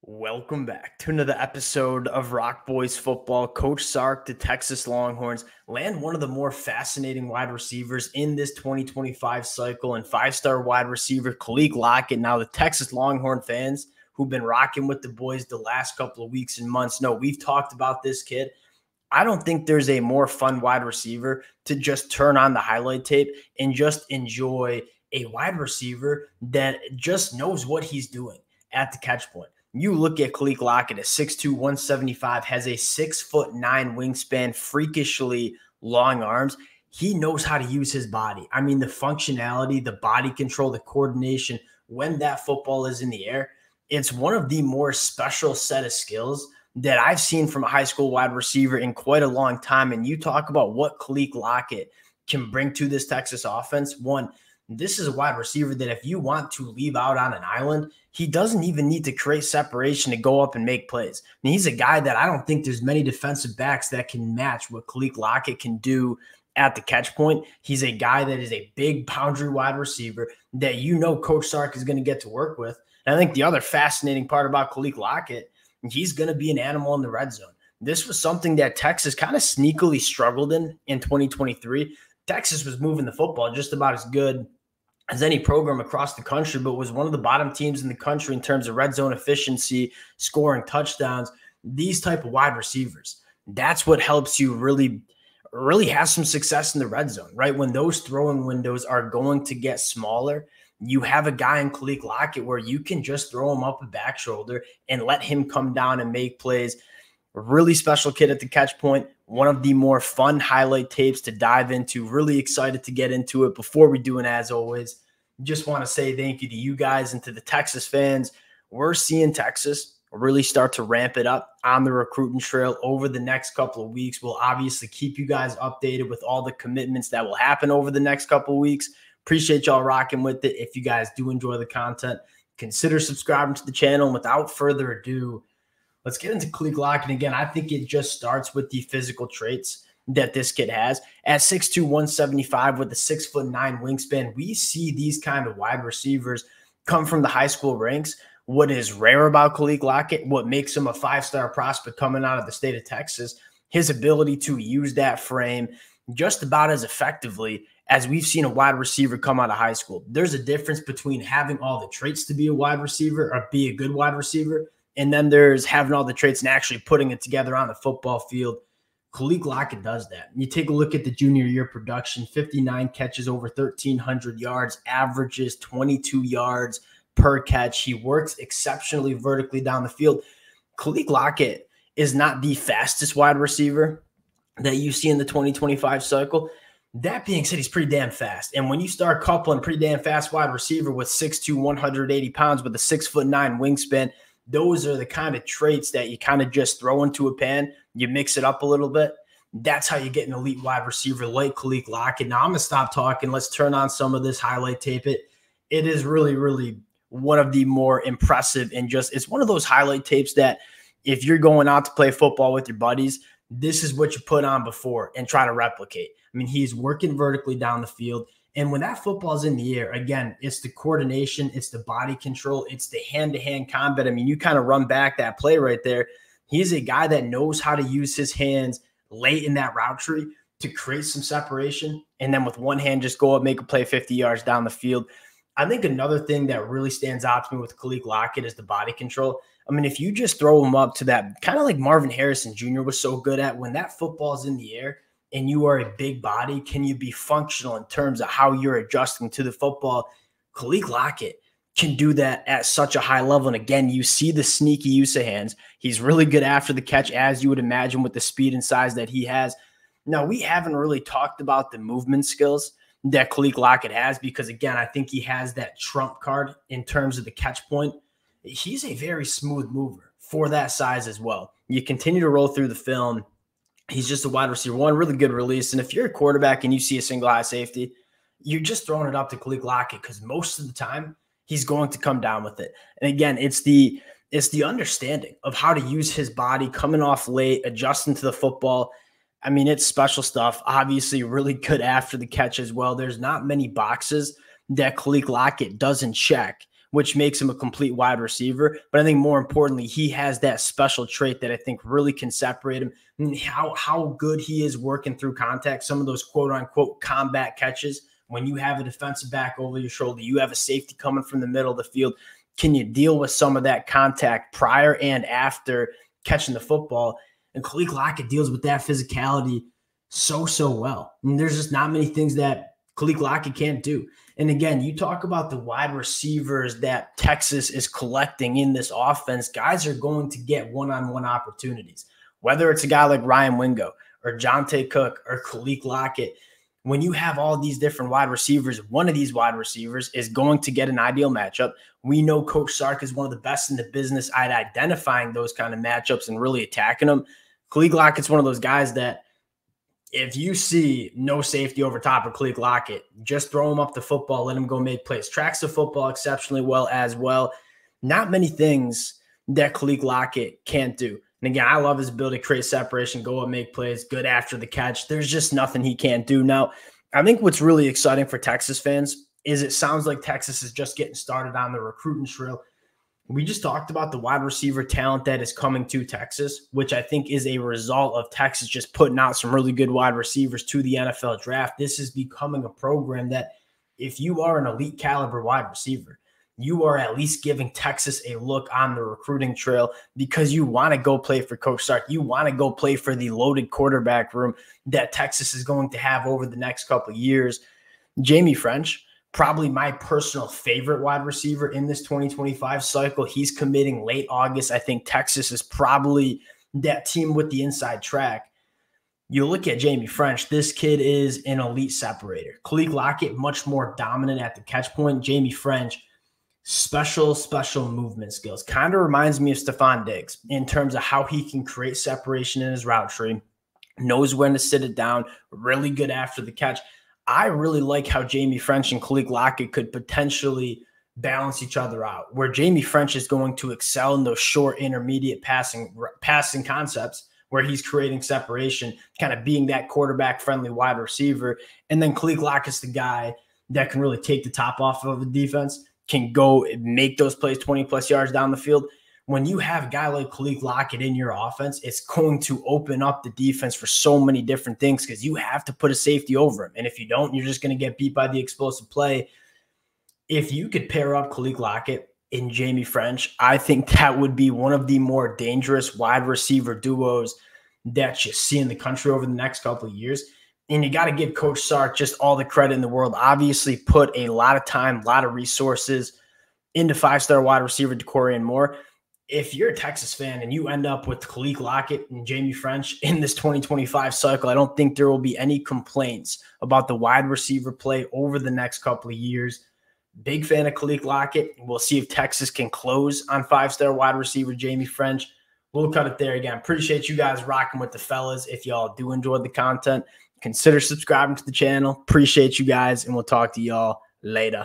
Welcome back to another episode of Rock Boys Football. Coach Sark, the Texas Longhorns, land one of the more fascinating wide receivers in this 2025 cycle, and five-star wide receiver Kaliq Lockett. Now, the Texas Longhorn fans who've been rocking with the boys the last couple of weeks and months know we've talked about this kid. I don't think there's a more fun wide receiver to just turn on the highlight tape and just enjoy a wide receiver that just knows what he's doing at the catch point. You look at Kaliq Lockett at 6'2", 175, has a 6'9" wingspan, freakishly long arms. He knows how to use his body. I mean, the functionality, the body control, the coordination when that football is in the air, it's one of the more special set of skills that I've seen from a high school wide receiver in quite a long time. And you talk about what Kaliq Lockett can bring to this Texas offense. One, this is a wide receiver that if you want to leave out on an island, he doesn't even need to create separation to go up and make plays. I mean, he's a guy that I don't think there's many defensive backs that can match what Kaliq Lockett can do at the catch point. He's a guy that is a big boundary wide receiver that Coach Sark is going to get to work with. And I think the other fascinating part about Kaliq Lockett, he's going to be an animal in the red zone. This was something that Texas kind of sneakily struggled in 2023. Texas was moving the football just about as good as any program across the country, but was one of the bottom teams in the country in terms of red zone efficiency, scoring touchdowns, these type of wide receivers. That's what helps you really have some success in the red zone, right? When those throwing windows are going to get smaller, you have a guy in Kaliq Lockett where you can just throw him up a back shoulder and let him come down and make plays. A really special kid at the catch point. One of the more fun highlight tapes to dive into. Really excited to get into it. Before we do, and as always, just want to say thank you to you guys and to the Texas fans. We're seeing Texas really start to ramp it up on the recruiting trail over the next couple of weeks. We'll obviously keep you guys updated with all the commitments that will happen over the next couple of weeks. Appreciate y'all rocking with it. If you guys do enjoy the content, consider subscribing to the channel. And without further ado, let's get into Kaliq Lockett. Again, I think it just starts with the physical traits that this kid has. At 6'2", 175 with a 6'9" wingspan, we see these kind of wide receivers come from the high school ranks. What is rare about Kaliq Lockett, what makes him a five-star prospect coming out of the state of Texas, his ability to use that frame just about as effectively as we've seen a wide receiver come out of high school. There's a difference between having all the traits to be a wide receiver or be a good wide receiver, and then there's having all the traits and actually putting it together on the football field. Kaliq Lockett does that. You take a look at the junior year production, 59 catches, over 1,300 yards, averages 22 yards per catch. He works exceptionally vertically down the field. Kaliq Lockett is not the fastest wide receiver that you see in the 2025 cycle. That being said, he's pretty damn fast. And when you start coupling a pretty damn fast wide receiver with 6'2", 180 pounds with a 6'9" wingspan, those are the kind of traits that you kind of just throw into a pan. You mix it up a little bit. That's how you get an elite wide receiver like Kaliq Lockett. Now I'm going to stop talking. Let's turn on some of this highlight tape. It is really, really one of the more impressive, and it's one of those highlight tapes that if you're going out to play football with your buddies, this is what you put on before and try to replicate. I mean, he's working vertically down the field. And when that football is in the air, again, it's the coordination, it's the body control, it's the hand-to-hand combat. I mean, you kind of run back that play right there. He's a guy that knows how to use his hands late in that route tree to create some separation, and then with one hand just go up, make a play 50 yards down the field. I think another thing that really stands out to me with Kaliq Lockett is the body control. I mean, if you just throw him up to that, kind of like Marvin Harrison Jr. was so good at, when that football is in the air, and you are a big body, can you be functional in terms of how you're adjusting to the football? Kaliq Lockett can do that at such a high level. And again, you see the sneaky use of hands. He's really good after the catch, as you would imagine, with the speed and size that he has. Now, we haven't really talked about the movement skills that Kaliq Lockett has because, again, I think he has that trump card in terms of the catch point. He's a very smooth mover for that size as well. You continue to roll through the film. He's just a wide receiver, one really good release. And if you're a quarterback and you see a single high safety, you're just throwing it up to Kaliq Lockett because most of the time he's going to come down with it. And again, it's the understanding of how to use his body, coming off late, adjusting to the football. I mean, it's special stuff. Obviously, really good after the catch as well. There's not many boxes that Kaliq Lockett doesn't check which makes him a complete wide receiver. But I think more importantly, he has that special trait that I think really can separate him. And how good he is working through contact, some of those quote unquote combat catches. When you have a defensive back over your shoulder, you have a safety coming from the middle of the field. Can you deal with some of that contact prior and after catching the football? And Kaliq Lockett deals with that physicality so well. And there's just not many things that Kaliq Lockett can't do. And again, you talk about the wide receivers that Texas is collecting in this offense. Guys are going to get one-on-one opportunities, whether it's a guy like Ryan Wingo or Jonte Cook or Kaliq Lockett. When you have all these different wide receivers, one of these wide receivers is going to get an ideal matchup. We know Coach Sark is one of the best in the business at identifying those kind of matchups and really attacking them. Kaliq Lockett's one of those guys that if you see no safety over top of Kaliq Lockett, just throw him up the football, let him go make plays. Tracks the football exceptionally well as well. Not many things that Kaliq Lockett can't do. And again, I love his ability to create separation, go up, make plays, good after the catch. There's just nothing he can't do. Now, I think what's really exciting for Texas fans is it sounds like Texas is just getting started on the recruiting trail. We just talked about the wide receiver talent that is coming to Texas, which I think is a result of Texas just putting out some really good wide receivers to the NFL draft. This is becoming a program that if you are an elite caliber wide receiver, you are at least giving Texas a look on the recruiting trail because you want to go play for Coach Sark. You want to go play for the loaded quarterback room that Texas is going to have over the next couple of years. Jamie French, probably my personal favorite wide receiver in this 2025 cycle. He's committing late August. I think Texas is probably that team with the inside track. You look at Jamie French, this kid is an elite separator. Kaliq Lockett, much more dominant at the catch point. Jamie French, special movement skills. Kind of reminds me of Stephon Diggs in terms of how he can create separation in his route tree, knows when to sit it down, really good after the catch. I really like how Jamie French and Kaliq Lockett could potentially balance each other out, where Jamie French is going to excel in those short, intermediate passing concepts where he's creating separation, kind of being that quarterback-friendly wide receiver. And then Kaliq Lockett's the guy that can really take the top off of the defense, can go make those plays 20-plus yards down the field. When you have a guy like Kaliq Lockett in your offense, it's going to open up the defense for so many different things because you have to put a safety over him. And if you don't, you're just going to get beat by the explosive play. If you could pair up Kaliq Lockett and Jamie French, I think that would be one of the more dangerous wide receiver duos that you see in the country over the next couple of years. And you got to give Coach Sark just all the credit in the world. Obviously put a lot of time, a lot of resources into five-star wide receiver Decorian Moore. If you're a Texas fan and you end up with Kaliq Lockett and Jamie French in this 2025 cycle, I don't think there will be any complaints about the wide receiver play over the next couple of years. Big fan of Kaliq Lockett. We'll see if Texas can close on five-star wide receiver Jamie French. We'll cut it there again. Appreciate you guys rocking with the fellas. If y'all do enjoy the content, consider subscribing to the channel. Appreciate you guys, and we'll talk to y'all later.